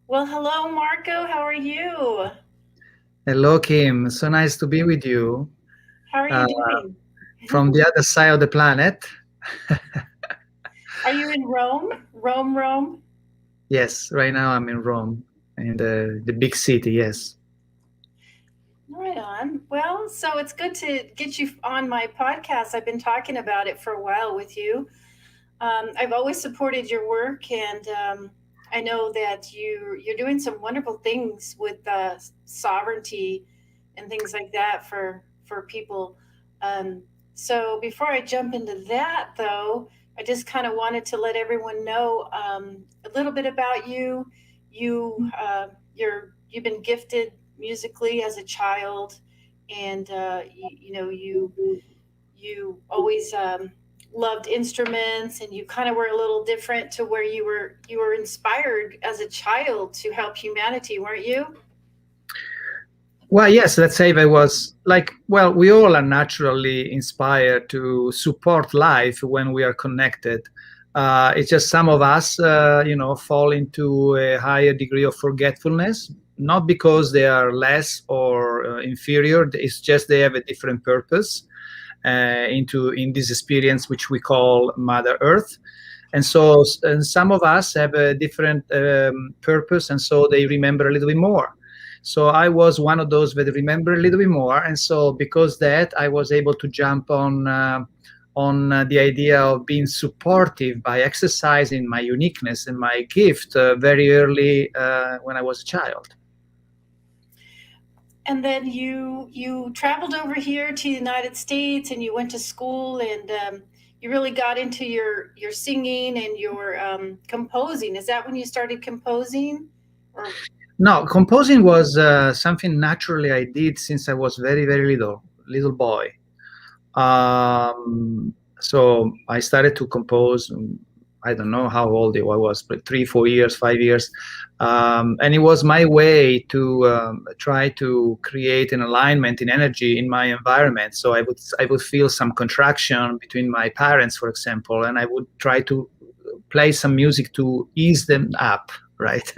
Well, hello, Marco. How are you? Hello, Kim. So nice to be with you How are you uh, doing? from the other side of the planet. Are you in Rome? Rome? Yes, right now I'm in Rome, in the big city. Yes. Right on. Well, so it's good to get you on my podcast. I've been talking about it for a while with you. I've always supported your work, and I know that you're doing some wonderful things with sovereignty and things like that for people. Um, so before I jump into that, though, I just kind of wanted to let everyone know a little bit about you. You've been gifted musically as a child, and you always loved instruments, and you kind of were a little different to where you were inspired as a child to help humanity, weren't you? Well, yes, let's say I was like, well, we all are naturally inspired to support life when we are connected. It's just some of us, fall into a higher degree of forgetfulness, not because they are less or inferior. It's just they have a different purpose in this experience which we call Mother Earth. And some of us have a different purpose, and so they remember a little bit more. So I was one of those that remember a little bit more, and so because that, I was able to jump on the idea of being supportive by exercising my uniqueness and my gift very early when I was a child. And then you traveled over here to the United States, and you went to school, and you really got into your singing and your composing. Is that when you started composing? Or No, composing was something naturally I did since I was very, very little boy. So I started to compose. I don't know how old I was, but 3, 4 years, 5 years, and it was my way to try to create an alignment in energy in my environment. So I would feel some contraction between my parents, for example, and I would try to play some music to ease them up, right?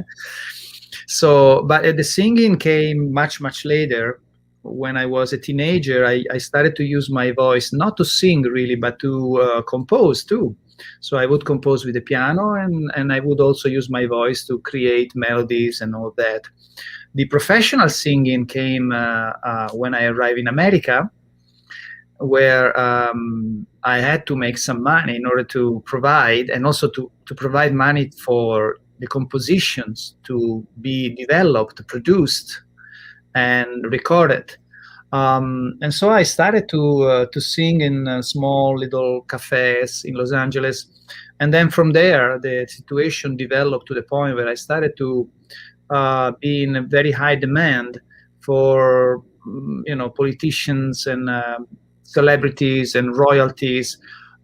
So, but the singing came much later. When I was a teenager, I started to use my voice not to sing really, but to compose too. So I would compose with the piano, and I would also use my voice to create melodies and all that. The professional singing came when I arrived in America, where I had to make some money in order to provide, and also to provide money for the compositions to be developed, produced, and recorded. And so I started to sing in small little cafes in Los Angeles, and then from there the situation developed to the point where I started to be in a very high demand for politicians and celebrities and royalties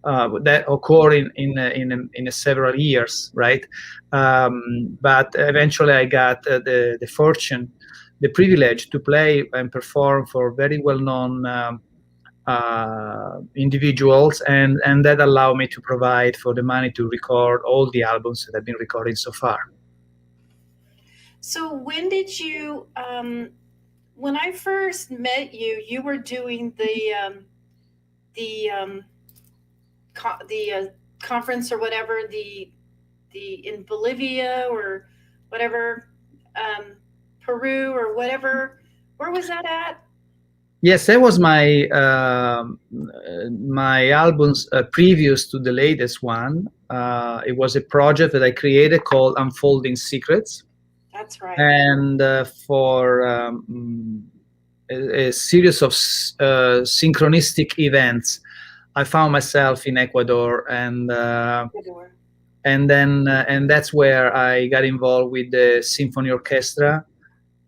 that occur in several years, right? But eventually I got the fortune, the privilege to play and perform for very well-known individuals, and that allowed me to provide for the money to record all the albums that I've been recording so far. so when did you when I first met you, you were doing the the conference or whatever, the in Bolivia or whatever, um, Peru or whatever. Where was that at? Yes, that was my albums previous to the latest one. It was a project that I created called Unfolding Secrets, That's right. and for a series of synchronistic events, I found myself in Ecuador, Ecuador. and that's where I got involved with the symphony orchestra,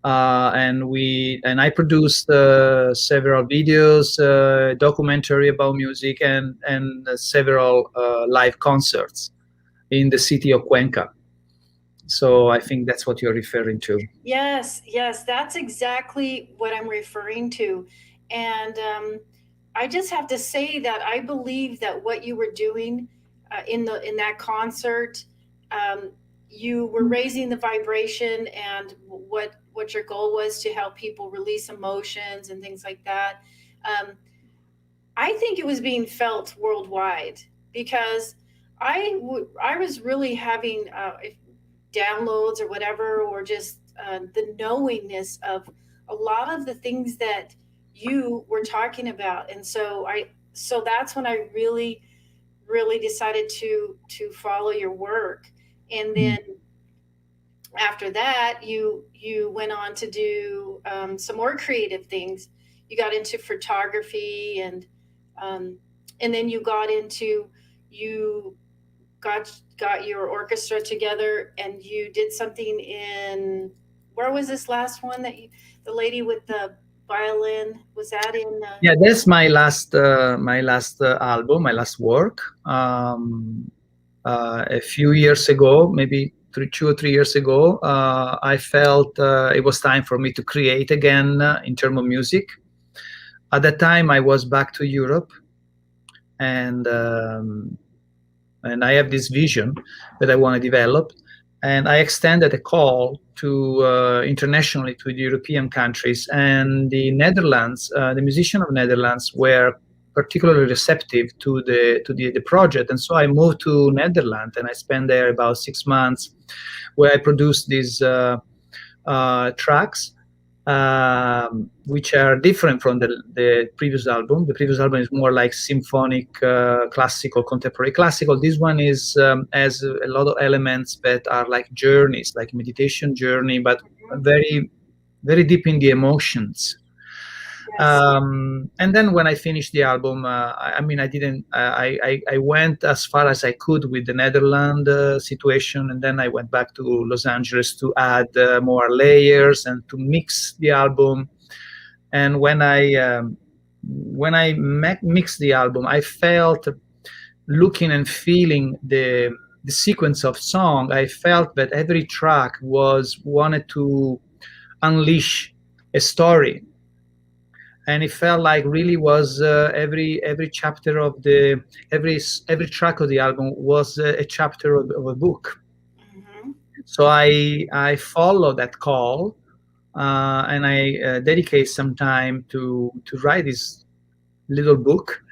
and I produced several videos, documentary about music, and several live concerts in the city of Cuenca. So I think that's what you're referring to. Yes, that's exactly what I'm referring to. And I just have to say that I believe that what you were doing in that concert, um, you were raising the vibration and what your goal was to help people release emotions and things like that. Um, I think it was being felt worldwide because I was really having downloads or whatever, or just the knowingness of a lot of the things that you were talking about, and so that's when I really decided to follow your work, and Mm. then after that you went on to do some more creative things. You got into photography, um, and then you got your orchestra together and you did something in, where was this last one that you, the lady with the violin, was that in Yeah, that's my last album, my last work. A few years ago, maybe 2 or 3 years ago, I felt it was time for me to create again in terms of music. At that time, I was back to Europe, and I have this vision that I want to develop, and I extended a call to internationally to the European countries, and the Netherlands. The musicians of Netherlands were particularly receptive to the project, and so I moved to Netherlands, and I spent there about 6 months, where I produced these tracks, which are different from the previous album. The previous album is more like symphonic, classical, contemporary classical. This one is has a lot of elements that are like journeys, like meditation journey, but Mhm. very, very deep in the emotions. Yes. And then when I finished the album, I mean, I didn't. I went as far as I could with the Netherlands situation, and then I went back to Los Angeles to add more layers and to mix the album. And when I mixed the album, I felt, looking and feeling the sequence of song, I felt that every track was wanted to unleash a story, and it felt like really was every chapter of the every track of the album was a chapter of a book. Hmm. So I follow that call, and I dedicate some time to write this little book,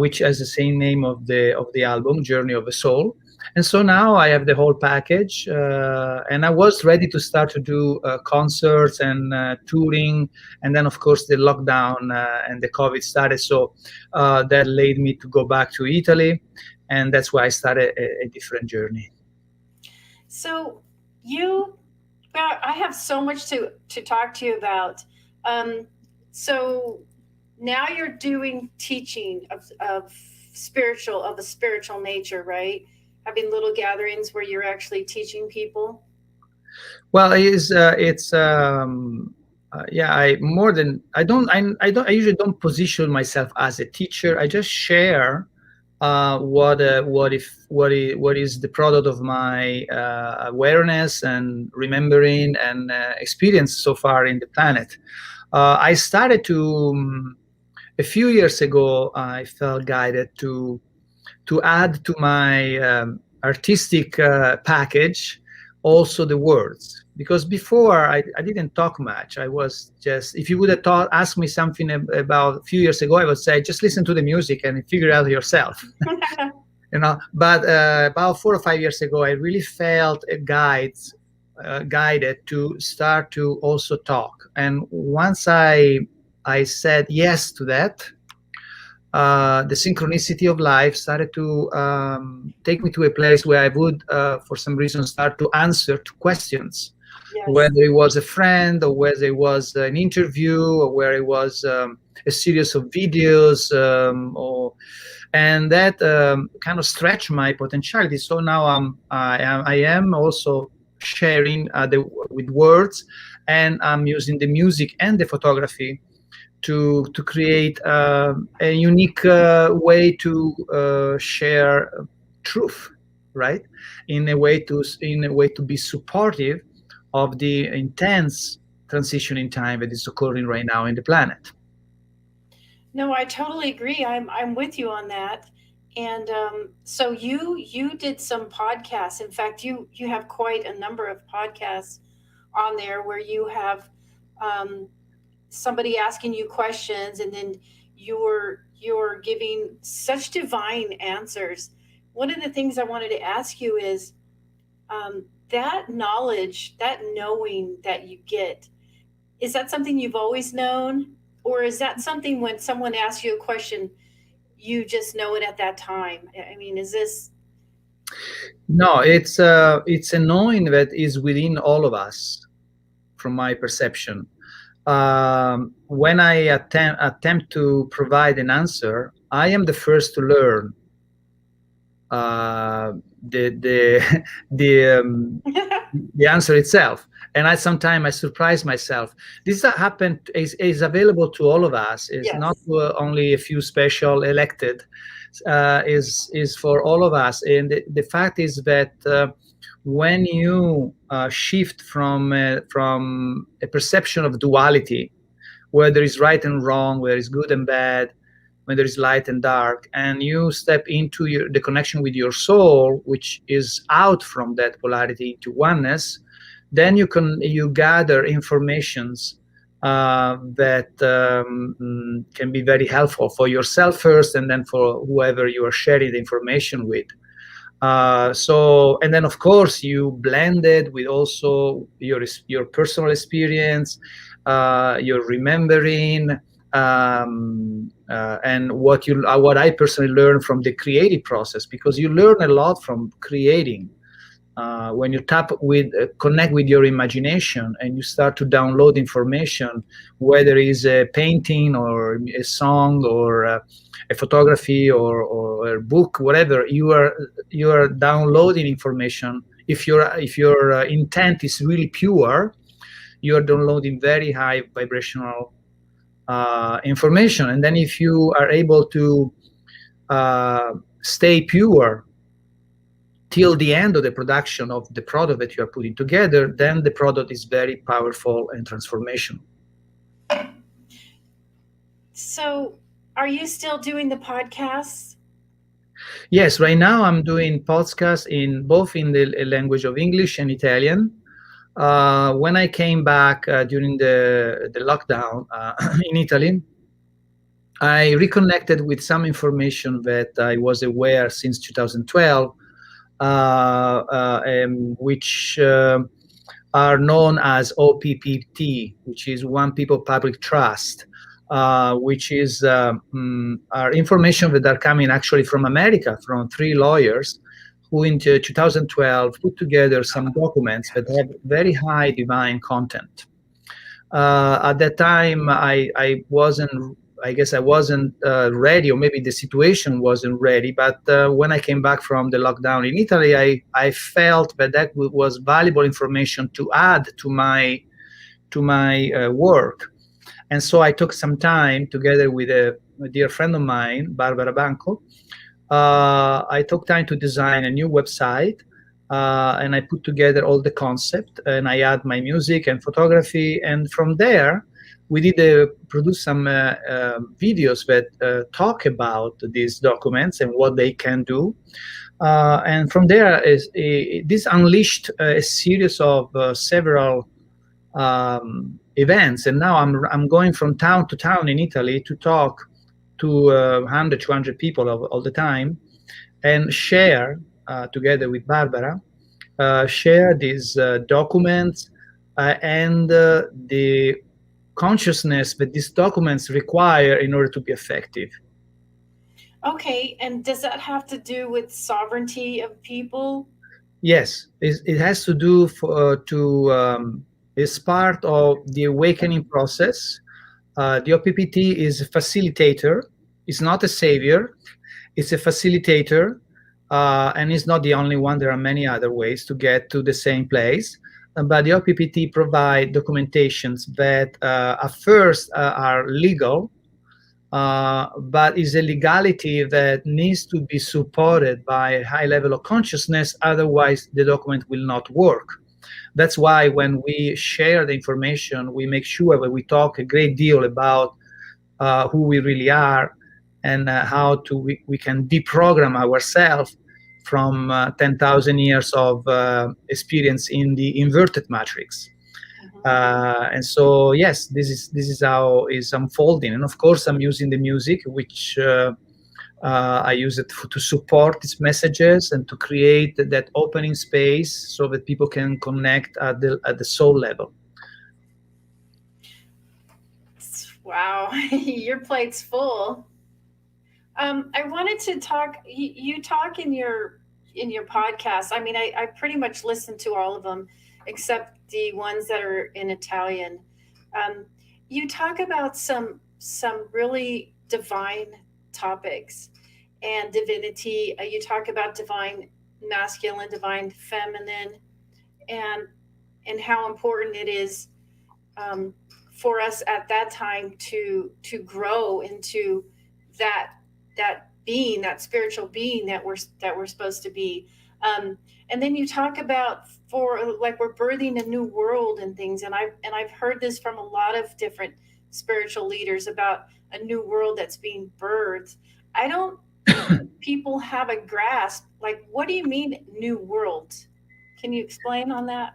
which has the same name of the album, Journey of the Soul. And so now I have the whole package, and I was ready to start to do concerts and touring, and then of course the lockdown and the COVID started, so that led me to go back to Italy, and that's why I started a different journey. So you, well, I have so much to talk to you about. Um, so now you're doing teaching of spiritual, of a spiritual nature, right? Having little gatherings where you're actually teaching people. Well, it's yeah. I more than I don't I usually don't position myself as a teacher. I just share what is the product of my awareness and remembering and experience so far in the planet. I started to a few years ago. I felt guided to add to my artistic package also the words, because before I didn't talk much. I was just, if you would have asked me something about a few years ago, I would say just listen to the music and figure it out yourself. But about 4 or 5 years ago, I really felt guided to start to also talk, and once I said yes to that, the synchronicity of life started to take me to a place where I would, for some reason, start to answer to questions, Yes. whether it was a friend or whether it was an interview or where it was a series of videos, and that kind of stretched my potentiality. So now I am also sharing with words, and I'm using the music and the photography to create a unique way to share truth, right? In a way to be supportive of the intense transition in time that is occurring right now in the planet. No, I totally agree. I'm with you on that. And so you did some podcasts. In fact, you have quite a number of podcasts on there where you have um, somebody asking you questions, and then you're giving such divine answers. One of the things I wanted to ask you is that knowledge, that knowing that you get, is that something you've always known, or is that something when someone asks you a question, you just know it at that time? I mean, is this No, it's a knowing that is within all of us, from my perception. When I attempt to provide an answer, I am the first to learn the the um, the answer itself, and I surprise myself. This happened is available to all of us. Is not yes. to only a few special elected. Is for all of us, and the fact is that when you shift from a perception of duality, where there is right and wrong, where there is good and bad, when there is light and dark, and you step into the connection with your soul, which is out from that polarity into oneness, then you gather informations that can be very helpful for yourself first, and then for whoever you are sharing the information with. So, and then of course you blend it with also your personal experience, your remembering, and what I personally learned from the creative process, because you learn a lot from creating. When you connect with your imagination, and you start to download information, whether it's a painting or a song or a photography or a book, whatever, you are downloading information. If your intent is really pure, you are downloading very high vibrational information. And then if you are able to stay pure till the end of the production of the product that you are putting together, then the product is very powerful and transformational. So, are you still doing the podcasts? Yes, right now I'm doing podcasts in both in the language of English and Italian. When I came back during the lockdown in Italy, I reconnected with some information that I was aware since 2012, which are known as OPPT, which is One People Public Trust, which is are information that are coming actually from America, from 3 lawyers who in 2012 put together some documents that have very high divine content. At that time, I guess I wasn't ready, or maybe the situation wasn't ready. But when I came back from the lockdown in Italy, I felt that was valuable information to add to my work. And so I took some time together with a dear friend of mine, Barbara Banco. I took time to design a new website, and I put together all the concept, and I add my music and photography. And from there, we did produce some videos that talk about these documents and what they can do. And from there, this unleashed a series of several events. And now I'm going from town to town in Italy to talk to 100, 200 people all the time, and share together with Barbara, share these documents and the consciousness that these documents require in order to be effective. Okay, and does that have to do with sovereignty of people? Yes, it has to do is part of the awakening process. The OPPT is a facilitator. It's not a savior. It's a facilitator, and it's not the only one. There are many other ways to get to the same place. But the OPPT provide documentations that at first are legal, but is a legality that needs to be supported by a high level of consciousness. Otherwise, the document will not work. That's why when we share the information, we make sure that we talk a great deal about who we really are, and how we can deprogram ourselves from 10,000 years of experience in the inverted matrix. And so yes, this is how it's unfolding. And of course, I'm using the music, which I use it to support these messages and to create that opening space so that people can connect at the soul level. Wow, your plate's full. I wanted to talk. You talk in your podcast. I mean, I pretty much listen to all of them, except the ones that are in Italian. Um, you talk about some really divine topics and divinity. You talk about divine masculine, divine feminine, and how important it is, um, for us at that time to grow into that being, that spiritual being that we're supposed to be. And then you talk about, for like, we're birthing a new world and things, and I've heard this from a lot of different spiritual leaders about a new world that's being birthed. I don't think people have a grasp. Like, what do you mean new world? Can you explain on that?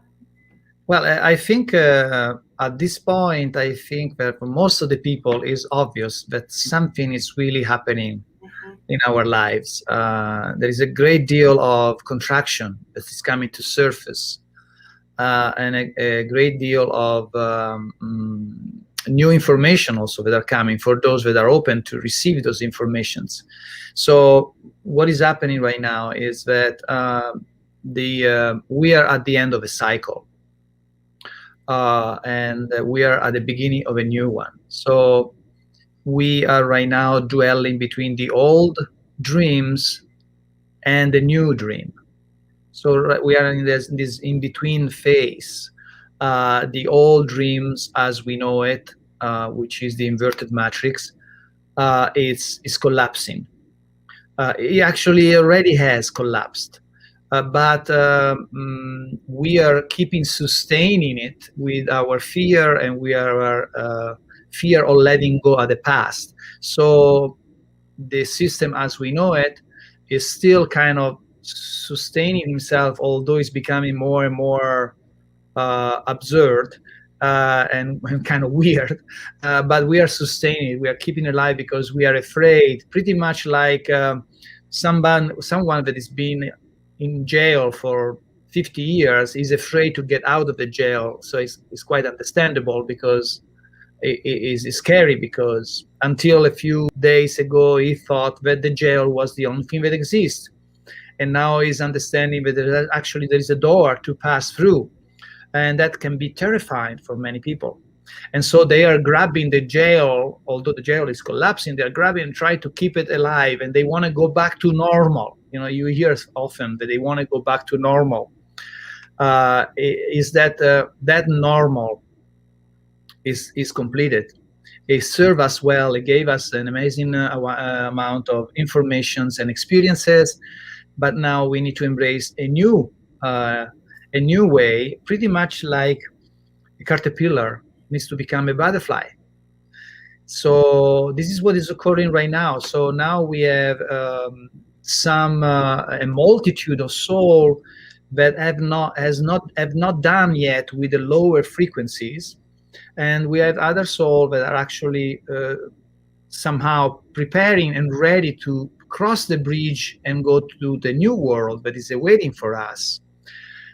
Well, I think at this point, I think that for most of the people, it's obvious that something is really happening in our lives. There is a great deal of contraction that is coming to surface, and a great deal of new information also that are coming for those that are open to receive those informations. So what is happening right now is that we are at the end of a cycle. And we are at the beginning of a new one. So we are right now dwelling between the old dreams and the new dream. So we are in this in-between phase. The old dreams as we know it, which is the inverted matrix, is collapsing. It actually already has collapsed. But we are keeping sustaining it with our fear, and we are fear of letting go of the past. So the system as we know it is still kind of sustaining himself, although it's becoming more and more absurd and kind of weird. But we are sustaining it. We are keeping it alive because we are afraid, pretty much like someone that is being in jail for 50 years is afraid to get out of the jail. So it's quite understandable, because it is scary, because until a few days ago he thought that the jail was the only thing that exists, and now he's understanding that there is a door to pass through, and that can be terrifying for many people. And so they are grabbing the jail, although the jail is collapsing, they're grabbing and try to keep it alive, and they want to go back to normal. You hear often that they want to go back to normal. Is that that normal is completed? It served us well. It gave us an amazing amount of informations and experiences, but now we need to embrace a new way, pretty much like a caterpillar needs to become a butterfly. So this is what is occurring right now. So now we have a multitude of soul that have not done yet with the lower frequencies, and we have other soul that are actually somehow preparing and ready to cross the bridge and go to the new world that is awaiting for us.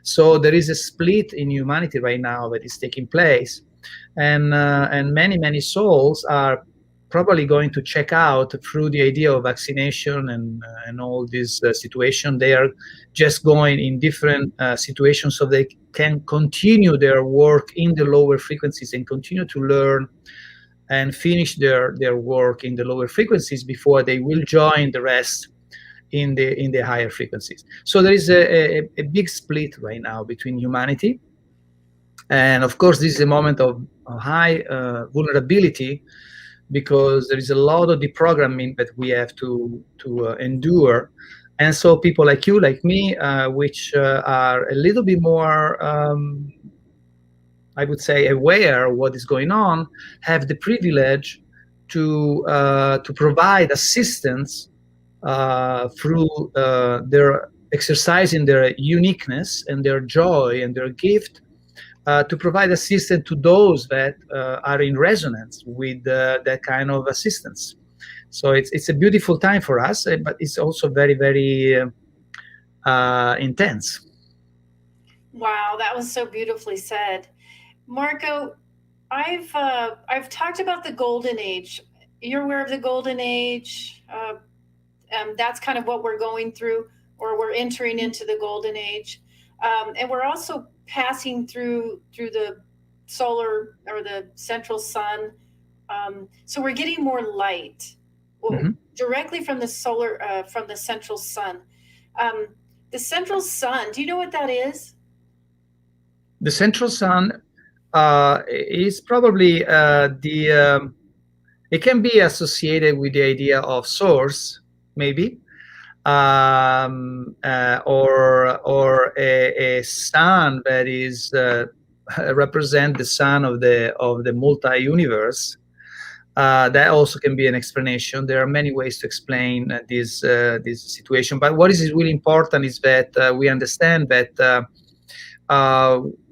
So there is a split in humanity right now that is taking place, and many souls are probably going to check out through the idea of vaccination and all this situation. They are just going in different situations so they can continue their work in the lower frequencies and continue to learn and finish their work in the lower frequencies before they will join the rest in the higher frequencies. So there is a big split right now between humanity, and of course this is a moment of high vulnerability, because there is a lot of deprogramming that we have to endure. And so people like you, like me, which are a little bit more I would say aware of what is going on, have the privilege to provide assistance through their exercising their uniqueness and their joy and their gift, to provide assistance to those that are in resonance with that kind of assistance. So it's a beautiful time for us, but it's also very, very intense. Wow, that was so beautifully said. Marco, I've talked about the golden age. You're aware of the golden age. That's kind of what we're going through, or we're entering into the golden age, and we're also passing through the solar or the central sun. So we're getting more light, Mm-hmm. directly from the solar, from the central sun. The central sun. Do you know what that is? The central sun is probably it can be associated with the idea of source, maybe, or a sun that is represent the sun of the multi-universe. That also can be an explanation. There are many ways to explain this situation. But what is really important is that we understand that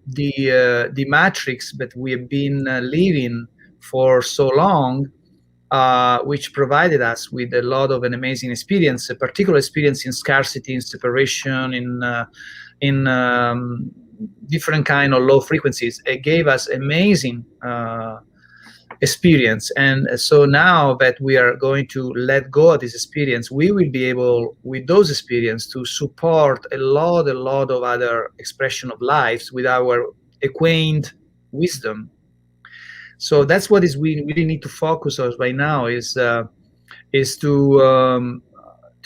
the matrix that we have been living for so long, which provided us with a lot of an amazing experience, a particular experience in scarcity, in separation, in different kind of low frequencies. It gave us amazing experience, and so now that we are going to let go of this experience, we will be able, with those experience, to support a lot of other expression of lives with our acquainted wisdom. So that's what is we really need to focus on right now, is to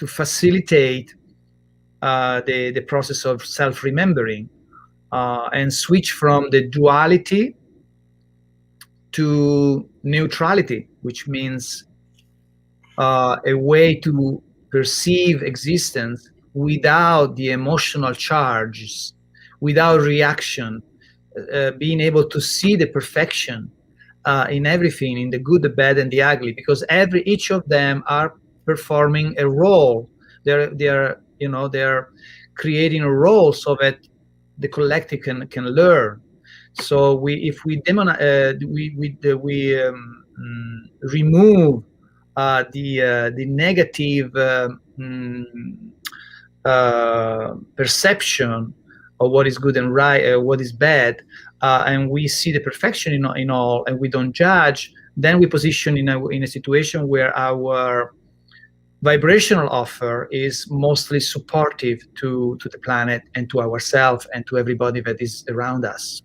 facilitate the process of self-remembering, and switch from the duality to neutrality, which means a way to perceive existence without the emotional charges, without reaction, being able to see the perfection in everything, in the good, the bad, and the ugly, because each of them are performing a role. They're creating a role so that the collective can learn. So if we remove the negative perception of what is good and right, what is bad, and we see the perfection in all, and we don't judge, then we position in a situation where our vibrational offer is mostly supportive to the planet and to ourselves and to everybody that is around us.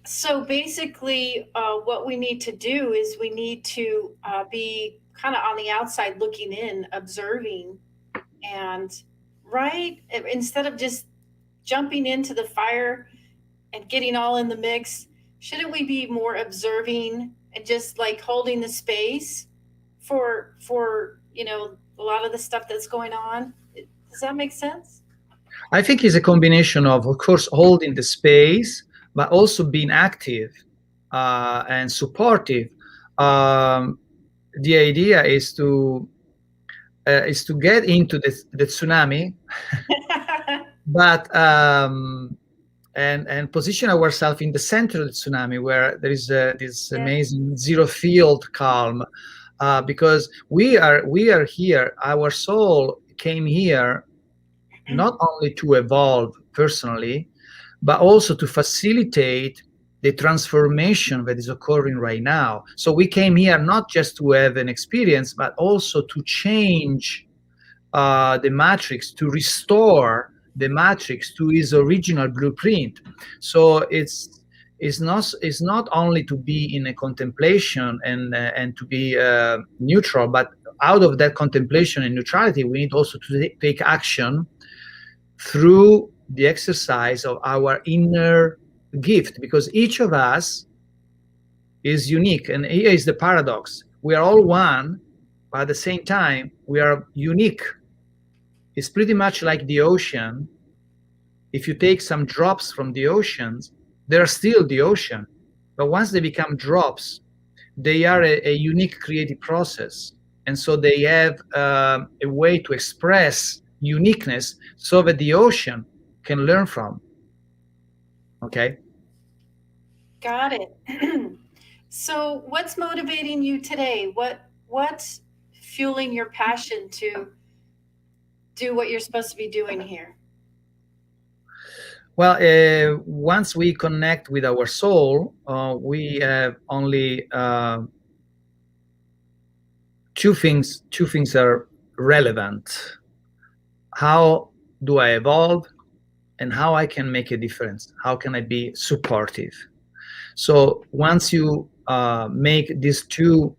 So basically, what we need to do is we need to be kind of on the outside looking in, observing, and right, instead of just jumping into the fire and getting all in the mix, shouldn't we be more observing and just like holding the space for a lot of the stuff that's going on? Does that make sense? I think it's a combination of course, holding the space, but also being active and supportive. The idea is to get into the tsunami, but and position ourselves in the center of the tsunami, where there is this amazing zero field calm, because we are here. Our soul came here not only to evolve personally, but also to facilitate the transformation that is occurring right now. So we came here not just to have an experience, but also to change the matrix, to restore the matrix to its original blueprint. So it's not only to be in a contemplation and to be neutral, but out of that contemplation and neutrality, we need also to take action through the exercise of our inner gift, because each of us is unique. And here is the paradox: we are all one, but at the same time we are unique. It's pretty much like the ocean. If you take some drops from the oceans, they're still the ocean, but once they become drops, they are a unique creative process, and so they have a way to express uniqueness so that the ocean can learn from. Okay. Got it. So, what's motivating you today? What's fueling your passion to do what you're supposed to be doing here? Well, once we connect with our soul, we have only two things are relevant: how do I evolve, and how I can make a difference, how can I be supportive. So once you make these two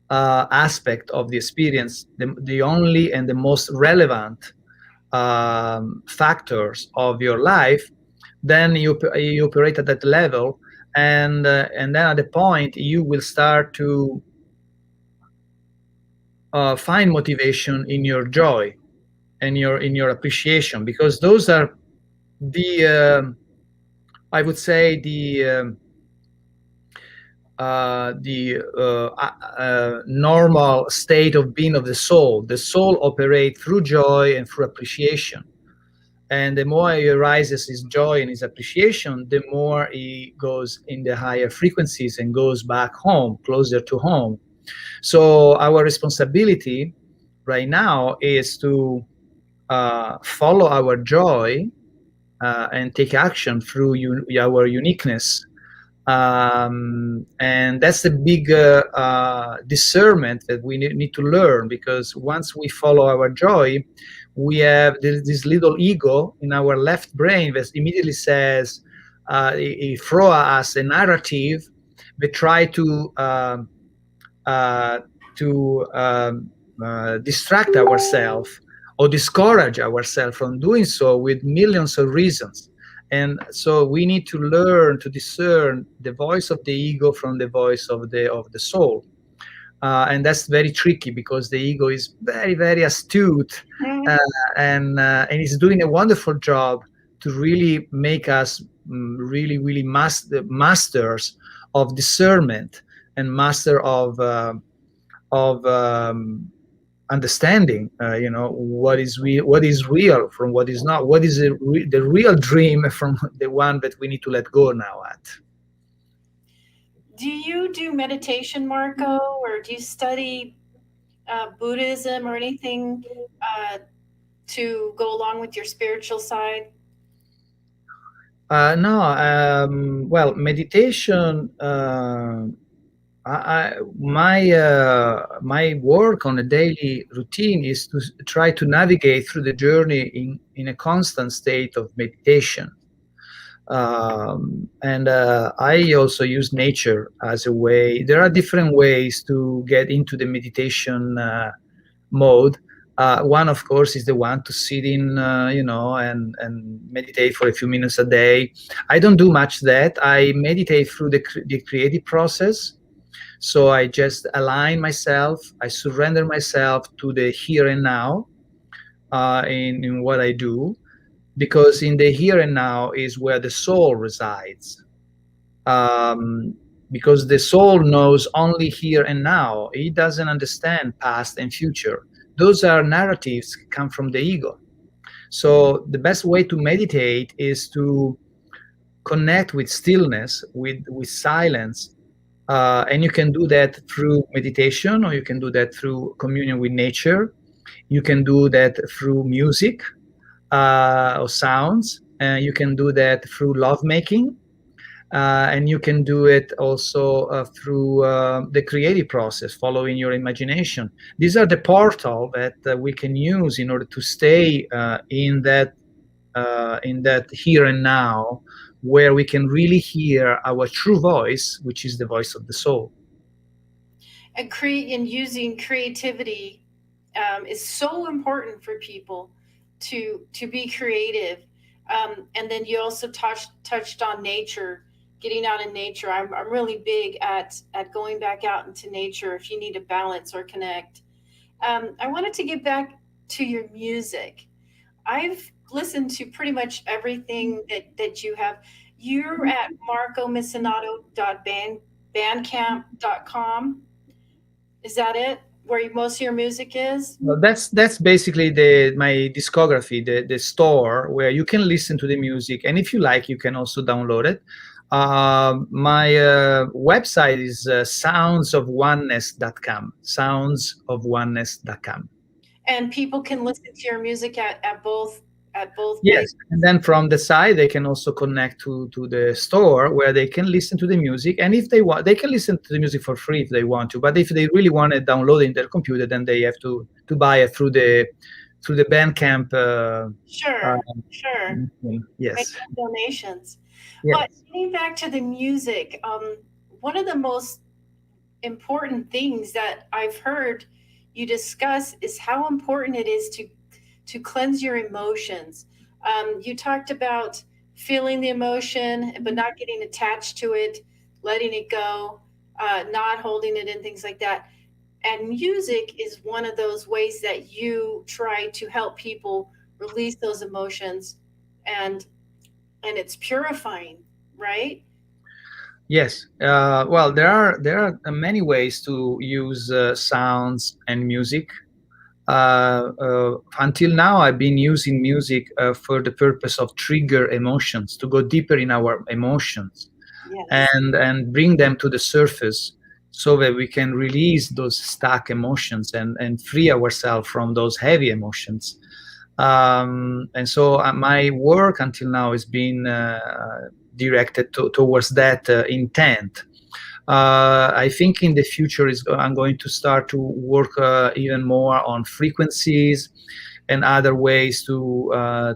aspect of the experience the only and the most relevant factors of your life, then you operate at that level, and then at the point you will start to find motivation in your joy and in your appreciation, because those are the I would say the normal state of being of the soul. The soul operates through joy and through appreciation. And the more he arises his joy and his appreciation, the more he goes in the higher frequencies and goes back home, closer to home. So our responsibility right now is to follow our joy and take action through our uniqueness. And that's the big discernment that we need to learn, because once we follow our joy, we have this little ego in our left brain that immediately says, it throw us a narrative that try uh, to distract ourselves or discourage ourselves from doing so with millions of reasons. And so we need to learn to discern the voice of the ego from the voice of the soul. And that's very tricky, because the ego is very, very astute, Mhm. uh, and is doing a wonderful job to really make us really, really masters of discernment, and master of understanding, what is real from what is not, what is the real dream from the one that we need to let go now at. Do you do meditation, Marco, or do you study Buddhism or anything uh, to go along with your spiritual side? No, well, meditation. My work on a daily routine is to try to navigate through the journey in a constant state of meditation. And I also use nature as a way. There are different ways to get into the meditation mode. One, of course, is the one to sit in, and meditate for a few minutes a day. I don't do much that. I meditate through the creative process. So I just align myself. I surrender myself to the here and now in what I do, because in the here and now is where the soul resides. Um, because the soul knows only here and now. It doesn't understand past and future. Those are narratives come from the ego. So the best way to meditate is to connect with stillness, with silence. And you can do that through meditation, or you can do that through communion with nature. You can do that through music or sounds. You can do that through lovemaking. And you can do it also through the creative process, following your imagination. These are the portal that we can use in order to stay in that here and now, where we can really hear our true voice, which is the voice of the soul. And using creativity is so important for people to be creative. And then you also touched on nature, getting out in nature. I'm really big at going back out into nature if you need to balance or connect. I wanted to get back to your music. I've listened to pretty much everything that you have. You're at Marco Missinato Bandcamp.com. Is that it? Where most of your music is? Well, that's basically the my discography, the store where you can listen to the music, and if you like, you can also download it. My website is soundsofoneness.com. Soundsofoneness.com. And people can listen to your music at both Yes, places. and then from the site they can also connect to the store where they can listen to the music, and if they want, they can listen to the music for free if they want to. But if they really want to download it in their computer, then they have to buy it through the Bandcamp. Sure, sure. Make Yes, donations. But yes. getting back to the music, one of the most important things that I've heard you discuss is how important it is to cleanse your emotions. You talked about feeling the emotion, but not getting attached to it, letting it go, not holding it, and things like that. And music is one of those ways that you try to help people release those emotions, and it's purifying, right? Yes. Well, there are many ways to use sounds and music. Until now, I've been using music for the purpose of trigger emotions, to go deeper in our emotions Yes. and bring them to the surface, so that we can release those stuck emotions and free ourselves from those heavy emotions. And so my work until now has been directed towards that intent. I think in the future I'm going to start to work even more on frequencies and other ways to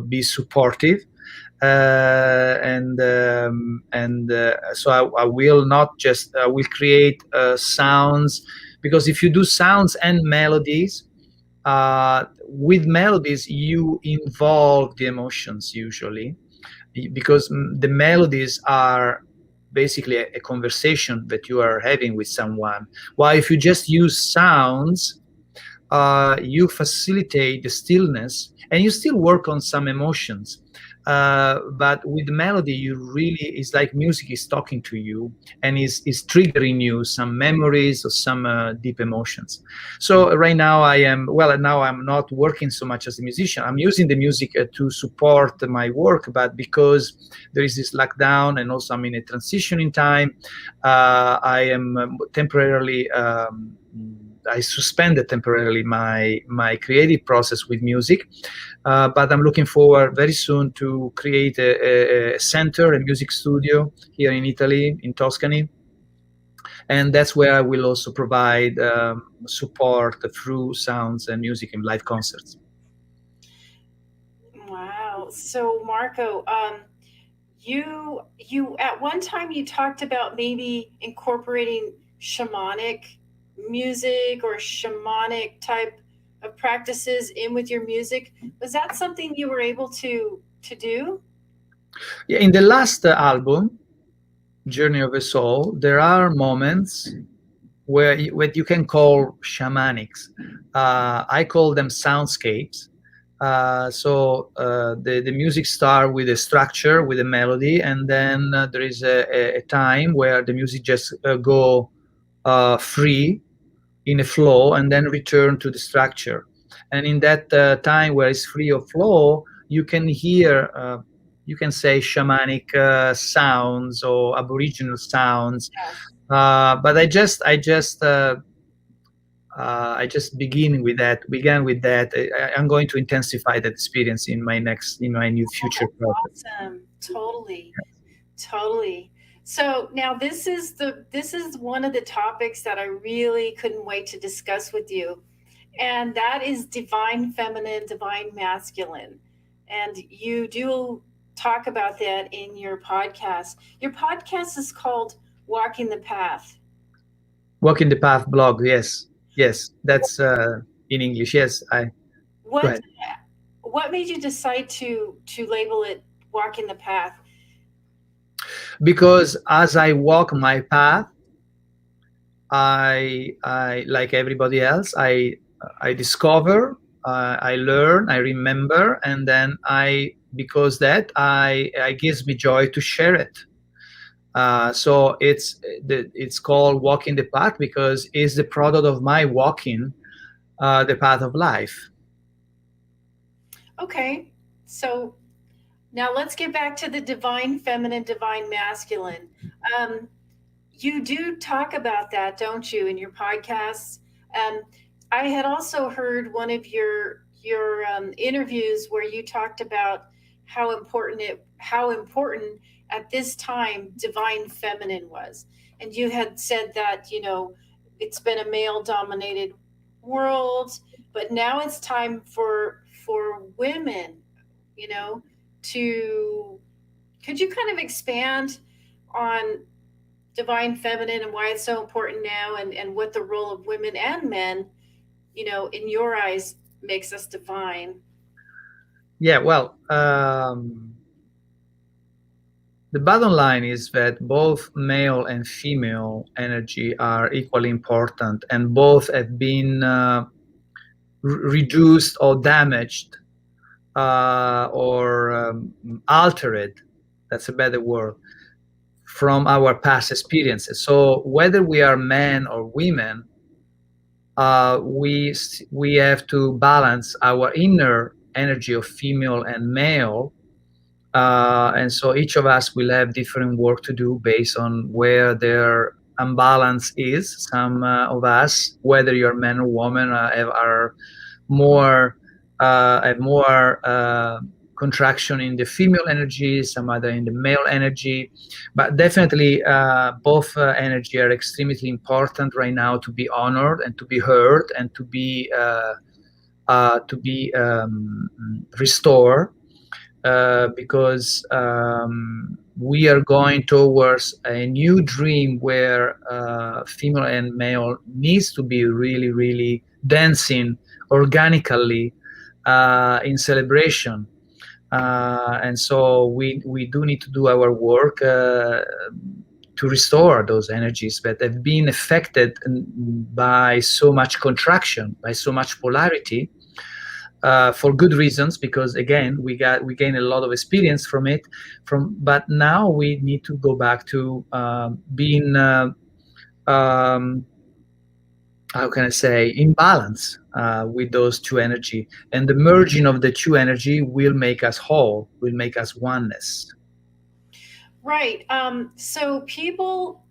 be supportive. So I will not just I will create sounds, because if you do sounds and melodies, with melodies you involve the emotions usually, because the melodies are basically a conversation that you are having with someone, while if you just use sounds, you facilitate the stillness and you still work on some emotions. But with melody, you really, it's like music is talking to you and is triggering you some memories or some deep emotions. So right now now I'm not working so much as a musician. I'm using the music to support my work, but because there is this lockdown and also I'm in a transition in time, I am temporarily I suspended temporarily my creative process with music, but I'm looking forward very soon to create a center, a music studio here in Italy, in Tuscany, and that's where I will also provide support through sounds and music in live concerts. Wow. So Marco, you at one time you talked about maybe incorporating shamanic music or shamanic type of practices in with your music. Was that something you were able to do? Yeah, in the last album, Journey of a Soul, there are moments where what you can call shamanics. I call them soundscapes. The music starts with a structure, with a melody, and then there is a time where the music just go free in a flow and then return to the structure. And in that time where it's free of flow, you can hear, you can say shamanic sounds or aboriginal sounds. Yes. But I just began with that. I'm going to intensify that experience in my new Oh, future that's project. awesome. Totally. Totally. So now this is one of the topics that I really couldn't wait to discuss with you. And that is divine feminine, divine masculine. And you do talk about that in your podcast. Your podcast is called Walking the Path. Walking the Path blog. Yes, yes, that's in English. Yes, I go What ahead. what made you decide to label it Walking the Path? Because as I walk my path, I like everybody else. I discover, I learn, I remember, and then because that I gives me joy to share it. So it's called walking the path because it's the product of my walking the path of life. Okay. So now let's get back to the divine feminine, divine masculine. Um, you do talk about that, don't you, in your podcasts? Um, I had also heard one of your interviews where you talked about how important at this time divine feminine was, and you had said that it's been a male dominated world, but now it's time for women, you know, to could you kind of expand on divine feminine and why it's so important now, and what the role of women and men, in your eyes makes us divine? Yeah, well, the bottom line is that both male and female energy are equally important, and both have been reduced or damaged or altered. That's a better word, from our past experiences. So whether we are men or women, we have to balance our inner energy of female and male, and so each of us will have different work to do based on where their imbalance is. Some of us, whether you're man or woman, are more have more contraction in the female energy, some other in the male energy, but definitely both energy are extremely important right now to be honored and to be heard and to be restored, because we are going towards a new dream where female and male needs to be really, really dancing organically in celebration. And so we do need to do our work to restore those energies that have been affected by so much contraction, by so much polarity, for good reasons, because again we gain a lot of experience from it. But now we need to go back to being how can I say, in balance with those two energy, and the merging of the two energy will make us whole, will make us oneness. Right. So people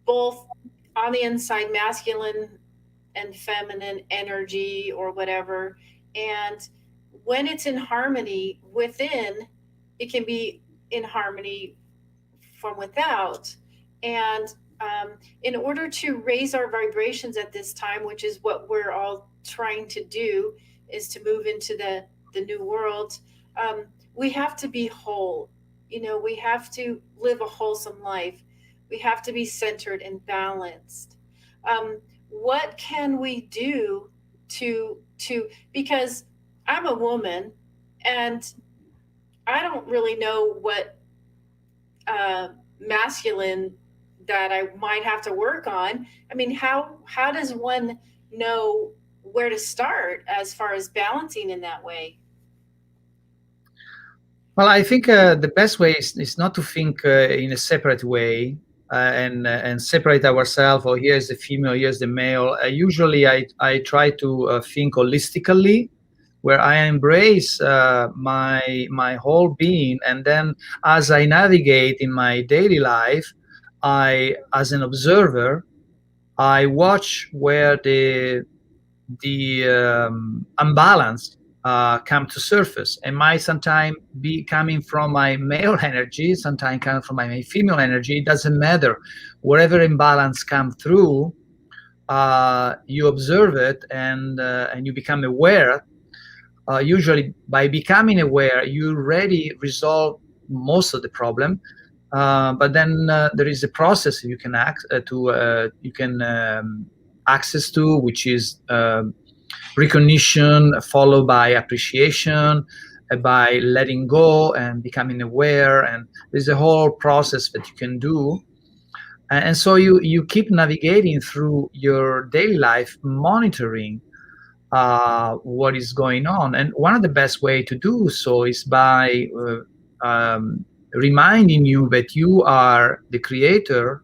both on the inside, masculine and feminine energy or whatever, and when it's in harmony within, it can be in harmony from without. And in order to raise our vibrations at this time, which is what we're all trying to do, is to move into the new world, we have to be whole. We have to live a wholesome life. We have to be centered and balanced. What can we do to because I'm a woman, and I don't really know what masculine that I might have to work on. I mean, how does one know where to start as far as balancing in that way? Well, I think the best way is not to think in a separate way, and separate ourselves. Or here's the female, here's the male. Usually, I try to think holistically, where I embrace my whole being, and then as I navigate in my daily life, as an observer, I watch where the unbalance come to surface, and might sometimes be coming from my male energy, sometimes coming from my female energy. It doesn't matter. Wherever imbalance come through, you observe it, and you become aware. Usually, by becoming aware, you already resolve most of the problem. But then there is a process you can access to, which is recognition followed by appreciation, by letting go and becoming aware. And there's a whole process that you can do. And so you keep navigating through your daily life, monitoring what is going on. And one of the best way to do so is by reminding you that you are the creator,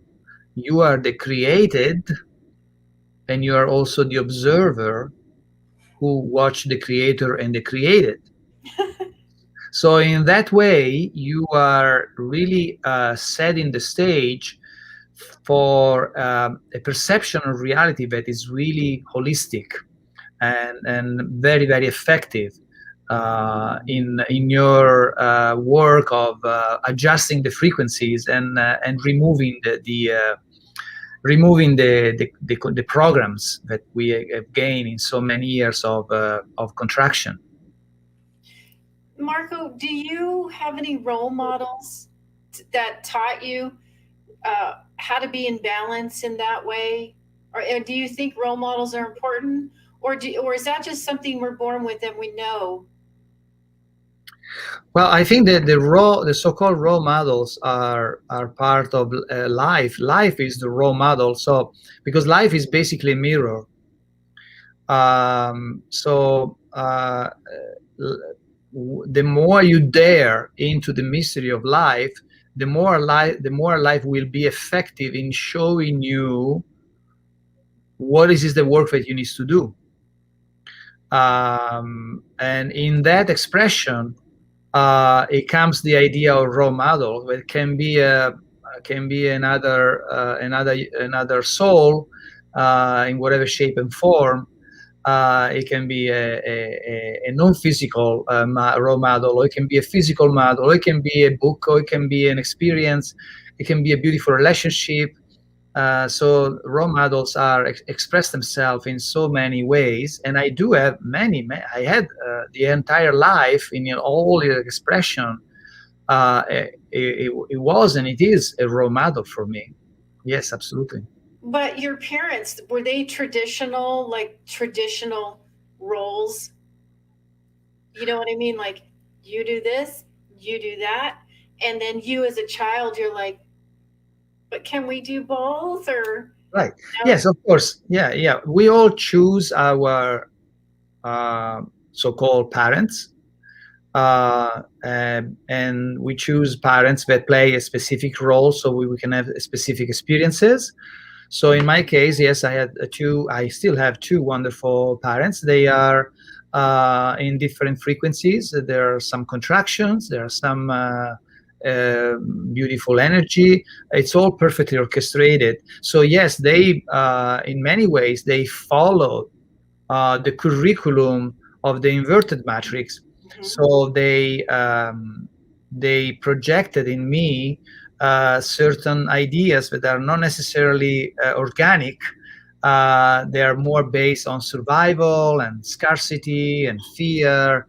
you are the created, and you are also the observer who watch the creator and the created. So in that way, you are really setting the stage for a perception of reality that is really holistic and very, very effective in your work of adjusting the frequencies and removing the programs that we have gained in so many years of contraction. Marco, do you have any role models that taught you how to be in balance in that way? Or do you think role models are important? Or is that just something we're born with and we know? Well, I think that the so-called role models are part of life. Life is the role model. So because life is basically a mirror. The more you dare into the mystery of life, the more life will be effective in showing you what is the work that you need to do. And in that expression, it comes the idea of role model. It can be another soul in whatever shape and form. It can be a non-physical role model, or it can be a physical model, or it can be a book, or it can be an experience, it can be a beautiful relationship. So role models express themselves in so many ways, and I do have many. I had the entire life in all the expression. It was and it is a role model for me. Yes, absolutely. But your parents, were they traditional, like traditional roles? You know what I mean? Like, you do this, you do that, and then you as a child, you're like, but can we do both? Or Right. no? Yes, of course. Yeah. We all choose our so-called parents, and we choose parents that play a specific role, so we can have specific experiences. So in my case, yes, I still have two wonderful parents. They are in different frequencies. There are some contractions, there are some beautiful energy. It's all perfectly orchestrated. So yes, they, in many ways, they follow the curriculum of the inverted matrix. Mhm. So they projected in me certain ideas that are not necessarily organic. They are more based on survival and scarcity and fear,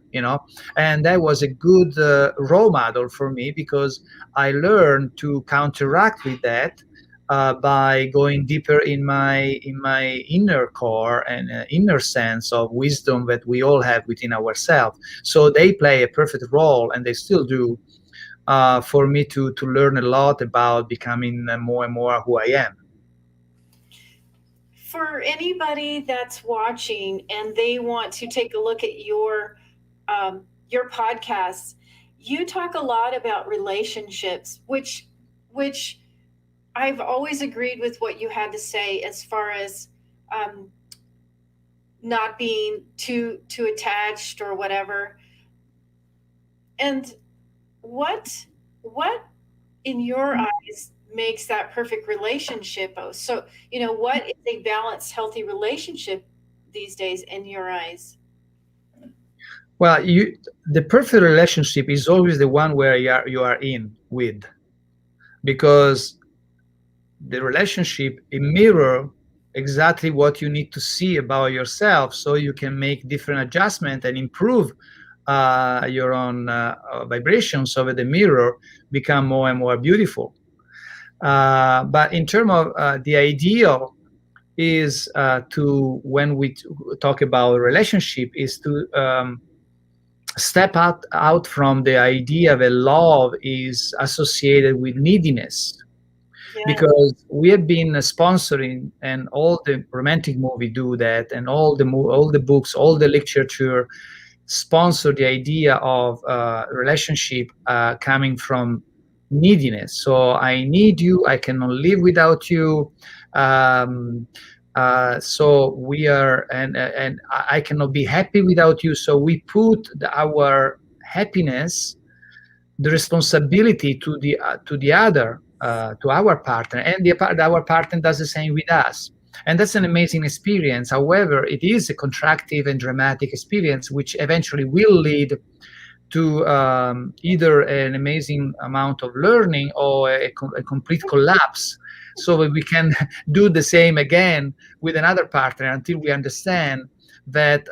and that was a good role model for me, because I learned to counteract with that by going deeper in my inner core and inner sense of wisdom that we all have within ourselves. So they play a perfect role, and they still do, for me to learn a lot about becoming more and more who I am. For anybody that's watching and they want to take a look at your podcasts, you talk a lot about relationships, which I've always agreed with what you had to say as far as um, not being too attached or whatever. And what in your eyes makes that perfect relationship? Oh, so what is a balanced, healthy relationship these days in your eyes? Well, the perfect relationship is always the one where you are in with, because the relationship mirror exactly what you need to see about yourself, so you can make different adjustments and improve your own vibrations, so that the mirror become more and more beautiful. But in terms of the ideal is when we talk about relationship, is to step out from the idea that love is associated with neediness, Yeah. because we have been sponsoring, and all the romantic movie do that, and all the books, all the literature sponsor the idea of relationship coming from neediness. So I need you, I cannot live without you. um, so we are, and I cannot be happy without you. So we put our happiness, the responsibility to the other, to our partner, and our partner does the same with us. And that's an amazing experience. However, it is a contractive and dramatic experience, which eventually will lead to either an amazing amount of learning or a complete collapse. So that we can do the same again with another partner until we understand that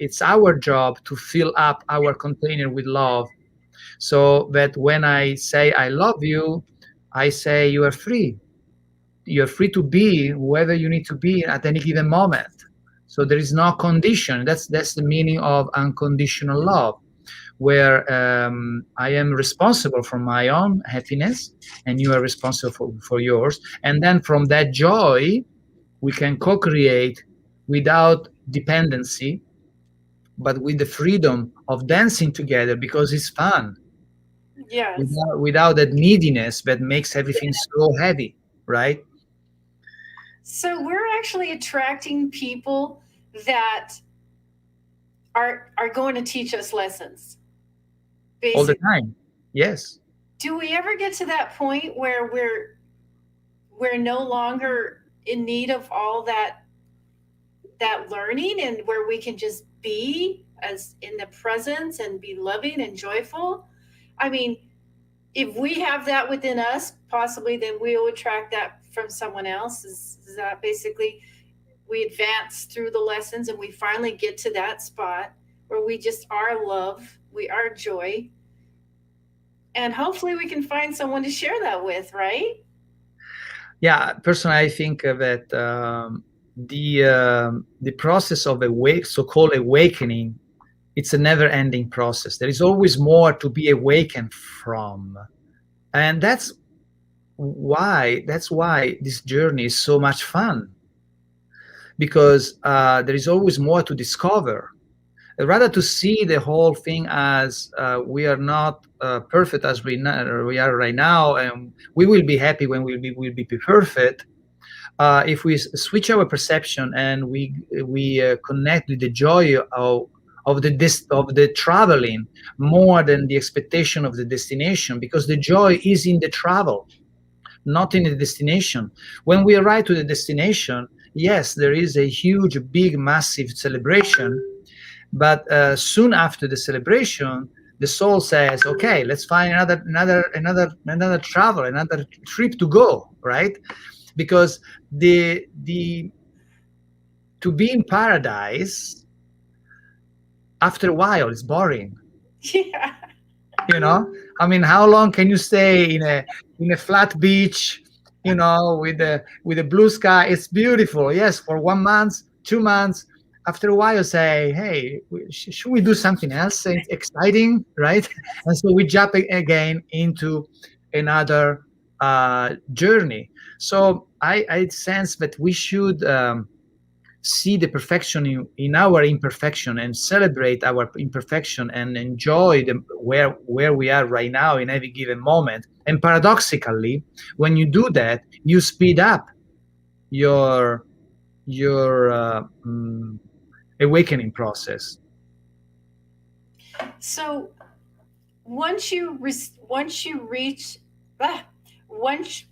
it's our job to fill up our container with love, so that when I say I love you, I say you are free. You're free to be whoever you need to be at any given moment. So there is no condition. That's the meaning of unconditional love, where I am responsible for my own happiness, and you are responsible for yours. And then from that joy, we can co-create without dependency, but with the freedom of dancing together because it's fun, Yes. without that neediness that makes everything so heavy, right? So we're actually attracting people that are going to teach us lessons. All the Basically, time. Yes. do we ever get to that point where we're no longer in need of all that learning, and where we can just be as in the presence and be loving and joyful? I mean, if we have that within us, possibly then we'll attract that from someone else. Is that basically we advance through the lessons and we finally get to that spot where we just are love, we are joy, and hopefully we can find someone to share that with, right? Yeah, personally, I think that the process of so-called awakening, it's a never-ending process. There is always more to be awakened from, and that's why this journey is so much fun, because there is always more to discover. Rather to see the whole thing as we are not perfect as we are right now, and we will be happy when we'll be perfect. If we switch our perception and we connect with the joy of the traveling more than the expectation of the destination, because the joy is in the travel, not in the destination. When we arrive to the destination, yes, there is a huge, big, massive celebration, but soon after the celebration, the soul says, "Okay, let's find another travel, another trip to go." Right? Because the to be in paradise, after a while, is boring. Yeah. I mean, how long can you stay in a flat beach, with the blue sky? It's beautiful, yes, for 1 month, 2 months. After a while, say, hey, should we do something else exciting, right? And so we jump again into another journey. So I sense that we should see the perfection in our imperfection, and celebrate our imperfection, and enjoy where we are right now in every given moment. And paradoxically, when you do that, you speed up your awakening process. So once you once you reach once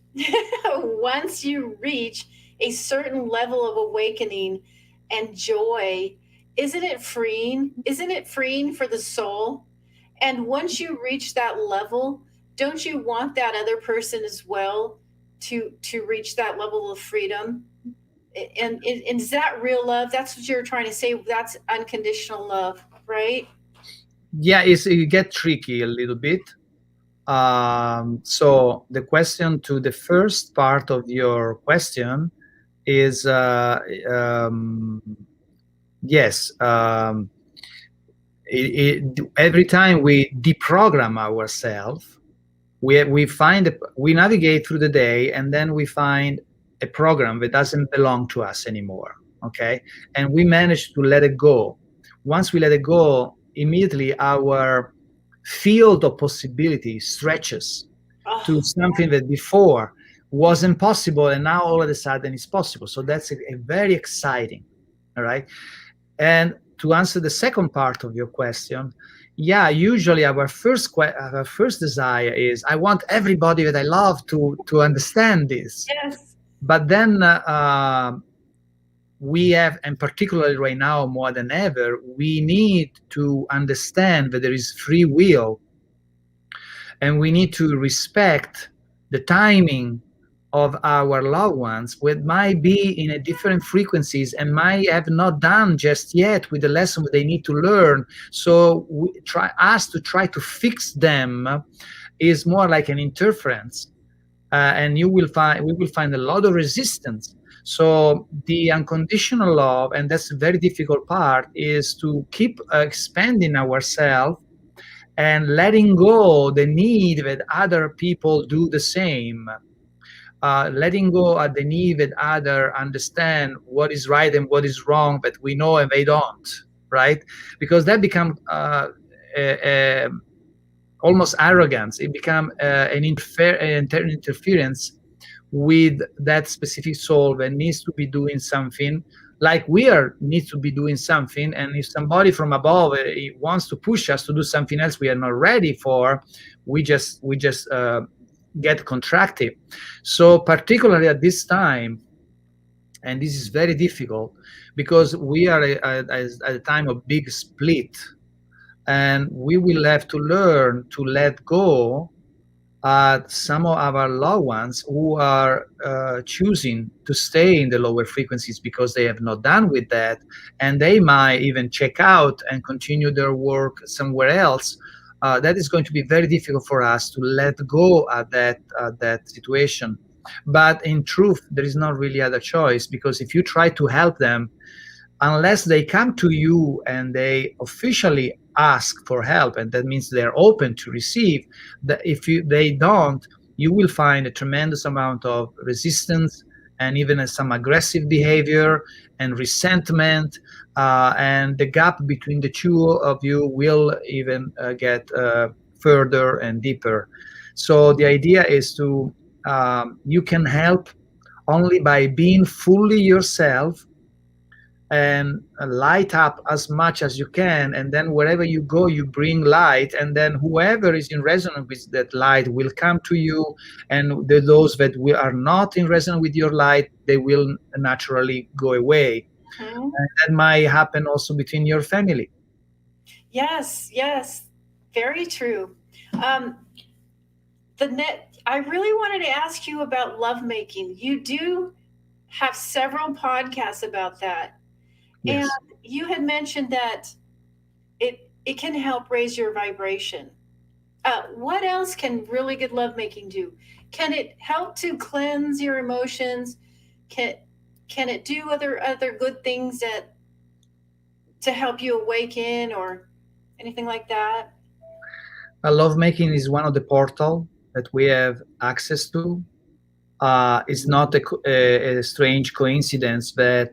once you reach a certain level of awakening and joy, isn't it freeing for the soul? And once you reach that level, don't you want that other person as well to reach that level of freedom? And is that real love? That's what you're trying to say. That's unconditional love, right? Yeah, it get tricky a little bit. So the question to the first part of your question is yes. Every time we deprogram ourselves, we navigate through the day, and then we find a program that doesn't belong to us anymore. Okay, and we manage to let it go. Once we let it go, immediately our field of possibility stretches to Oh, something that before wasn't possible, and now all of a sudden it's possible. So that's a very exciting. All right. And to answer the second part of your question, yeah, usually our first desire is I want everybody that I love to understand this. yes. But then we have, and particularly right now more than ever, we need to understand that there is free will, and we need to respect the timing of our loved ones, which might be in a different frequencies and might have not done just yet with the lesson that they need to learn. So try to fix them is more like an interference, and we will find a lot of resistance. So the unconditional love, and that's a very difficult part, is to keep expanding ourselves and letting go the need that other people do the same, letting go of the need that other understand what is right and what is wrong, but we know and they don't, right? Because that becomes a, almost arrogance. It becomes an interference with that specific soul that needs to be doing something, like we are needs to be doing something. And if somebody from above wants to push us to do something else we are not ready for, we just get contracted. So particularly at this time, and this is very difficult because we are at a time of big split, and we will have to learn to let go some of our loved ones who are choosing to stay in the lower frequencies because they have not done with that, and they might even check out and continue their work somewhere else. That is going to be very difficult for us to let go of that situation. But in truth, there is not really other choice, because if you try to help them, unless they come to you and they officially ask for help, and that means they're open to receive, that if they don't, you will find a tremendous amount of resistance and even some aggressive behavior and resentment, and the gap between the two of you will even get further and deeper. So the idea is to you can help only by being fully yourself and light up as much as you can, and then wherever you go you bring light, and then whoever is in resonance with that light will come to you, and those that we are not in resonance with your light, they will naturally go away. Mhm. And that might happen also between your family. Yes, yes, very true. Um, I really wanted to ask you about lovemaking. You do have several podcasts about that, and Yes. you had mentioned that it can help raise your vibration. What else can really good lovemaking do? Can it help to cleanse your emotions? Can can it do other good things that to help you awaken or anything like that? Lovemaking is one of the portal that we have access to. It's not a strange coincidence that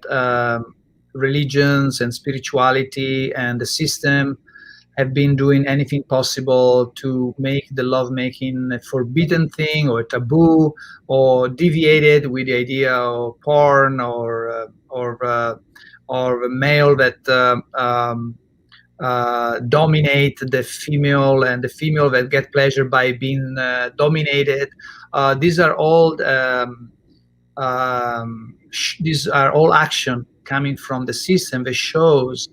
religions and spirituality and the system have been doing anything possible to make the lovemaking a forbidden thing or taboo, or deviated with the idea of porn, or a male that dominate the female, and the female that get pleasure by being dominated. These are all these are all action coming from the system that shows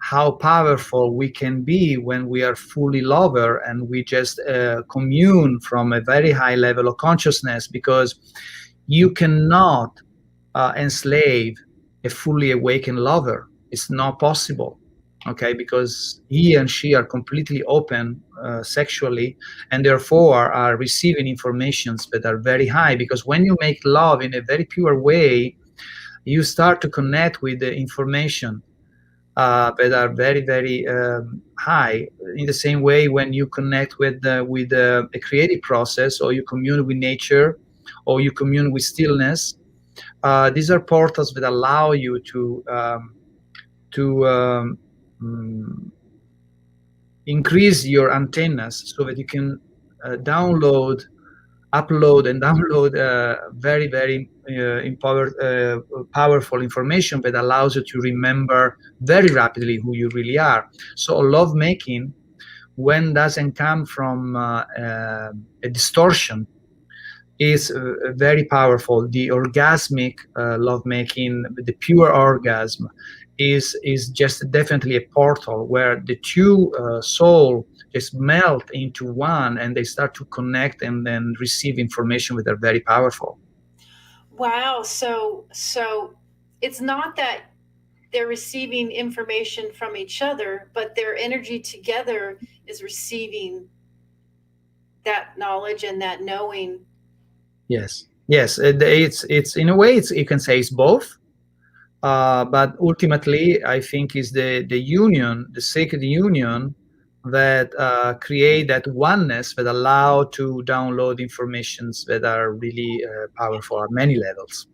how powerful we can be when we are fully lover and we just commune from a very high level of consciousness, because you cannot enslave a fully awakened lover. It's not possible. Okay, because he and she are completely open sexually, and therefore are receiving informations that are very high. Because when you make love in a very pure way, you start to connect with the information that are very, very high. In the same way, when you connect with a creative process, or you commune with nature, or you commune with stillness, these are portals that allow you to mm, increase your antennas so that you can download, upload, and download very, very powerful information that allows you to remember very rapidly who you really are. So love making, when doesn't come from a distortion, is very powerful. The orgasmic lovemaking, the pure orgasm, is just definitely a portal where the two soul just melt into one, and they start to connect and then receive information that are very powerful. Wow. So it's not that they're receiving information from each other, but their energy together is receiving that knowledge and that knowing. Yes, yes. It's in a way, it's, you can say it's both. But ultimately, I think is the union, the sacred union, that create that oneness, that allow to download informations that are really powerful at many levels.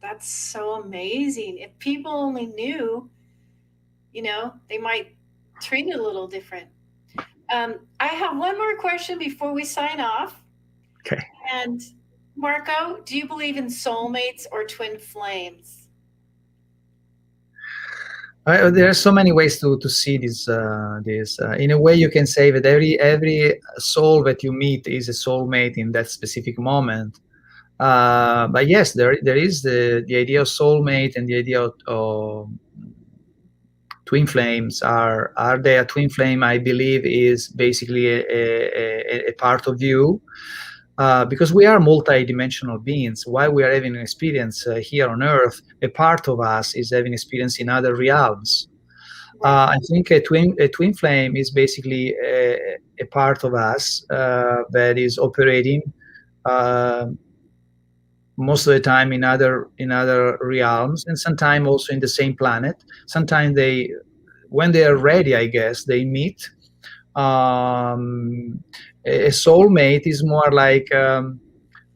That's so amazing. If people only knew, they might treat it a little different. I have one more question before we sign off. Okay. And Marco, do you believe in soulmates or twin flames? There are so many ways to see this. In a way, you can say that every soul that you meet is a soulmate in that specific moment. But yes, there is the idea of soulmate, and the idea of twin flames. Are they a twin flame? I believe is basically a part of you. Because we are multi-dimensional beings. While we are having an experience here on Earth, a part of us is having experience in other realms. Right. I think a twin flame is basically a part of us that is operating uh, most of the time in other realms, and sometimes also in the same planet. Sometimes they, when they are ready, I guess, they meet. A soulmate is more like a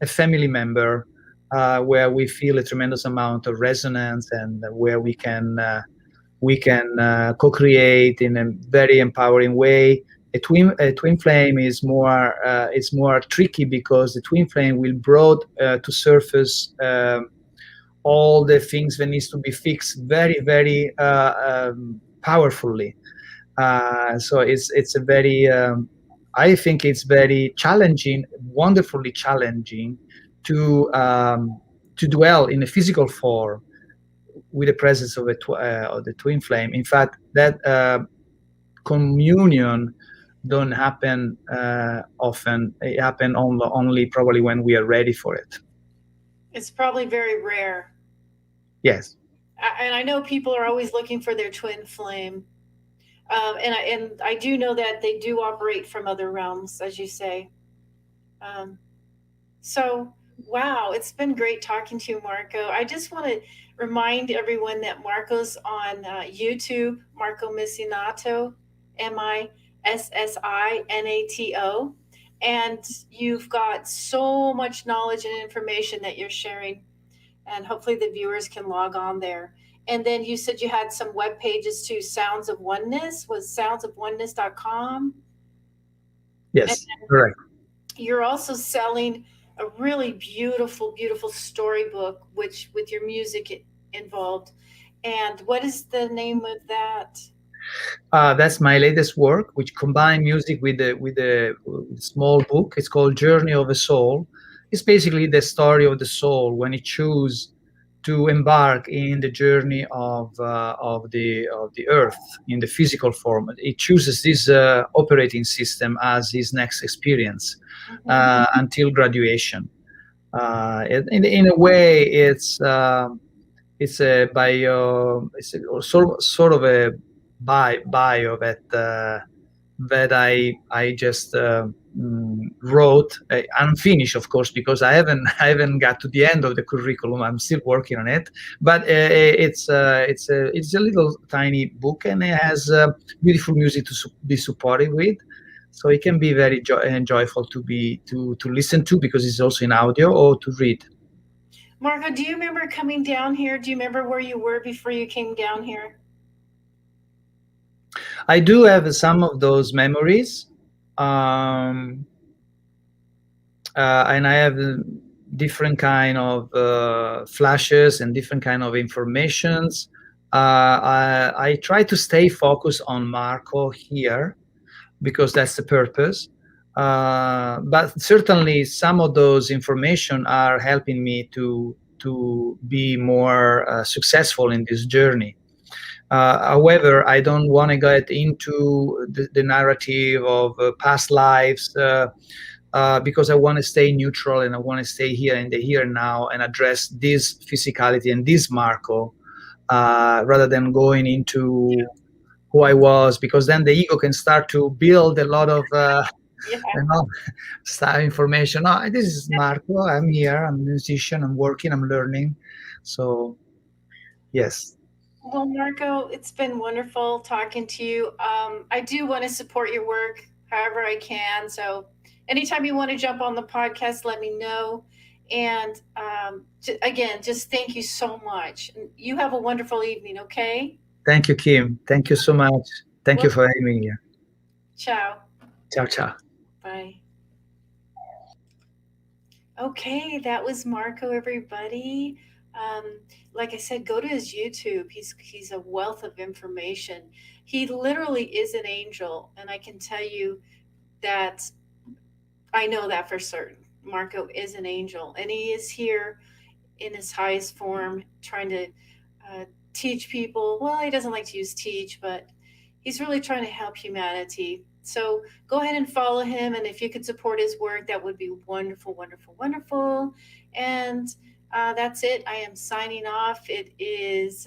family member, where we feel a tremendous amount of resonance, and where we can co-create in a very empowering way. A twin flame is more it's more tricky, because the twin flame will brought to surface all the things that needs to be fixed very, very powerfully. So it's a very I think it's very challenging, wonderfully challenging to dwell in a physical form with the presence of of the twin flame. In fact, that communion don't happen often. It happen only probably when we are ready for it. It's probably very rare. Yes. And I know people are always looking for their twin flame. And I do know that they do operate from other realms, as you say. Um, so, wow, it's been great talking to you, Marco. I just want to remind everyone that Marco's on YouTube, Marco Missinato, Missinato. And you've got so much knowledge and information that you're sharing, and hopefully the viewers can log on there. And then you said you had some web pages too. Sounds of Oneness was soundsofoneness.com. And Yes. Correct. you're also selling a really beautiful, beautiful storybook, which with your music involved. And what is the name of that? That's my latest work, which combine music with a small book. It's called Journey of the Soul. It's basically the story of the soul when it chooses to embark in the journey of the earth in the physical form. It chooses this operating system as his next experience Mhm. until graduation. In a way, it's a bio. It's a, sort of a bio that I just wrote, unfinished, of course, because I haven't got to the end of the curriculum. I'm still working on it, but it's a little tiny book, and it has beautiful music to be supported with. So it can be very joyful to listen to, because it's also in audio, or to read. Marco, do you remember coming down here? Do you remember where you were before you came down here? I do have some of those memories, um, and I have different kind of flashes and different kind of informations. I try to stay focused on Marco here because that's the purpose. But certainly, some of those information are helping me to be more successful in this journey. However, I don't want to get into the narrative of past lives because I want to stay neutral and I want to stay here in the here and now and address this physicality and this Marco rather than going into who I was, because then the ego can start to build a lot of Yeah. you know, style information. Oh, this is Marco. I'm here. I'm a musician. I'm working. I'm learning. So yes, Well, Marco, it's been wonderful talking to you. I do want to support your work however I can. So, anytime you want to jump on the podcast, let me know. And again, just thank you so much. You have a wonderful evening, okay? thank you, Kim. Thank you so much. Thank you Well, for having me here. ciao. Ciao, ciao. Bye. Okay, that was Marco, everybody. Um, like I said, go to his YouTube. He's a wealth of information. He literally is an angel, and I can tell you that I know that for certain. Marco is an angel, and he is here in his highest form, trying to uh, teach people. Well, he doesn't like to use teach, but he's really trying to help humanity. So go ahead and follow him, and if you could support his work, that would be wonderful, wonderful, wonderful. And that's it. I am signing off. It is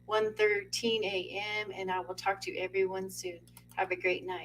1:13 a.m., and I will talk to everyone soon. Have a great night.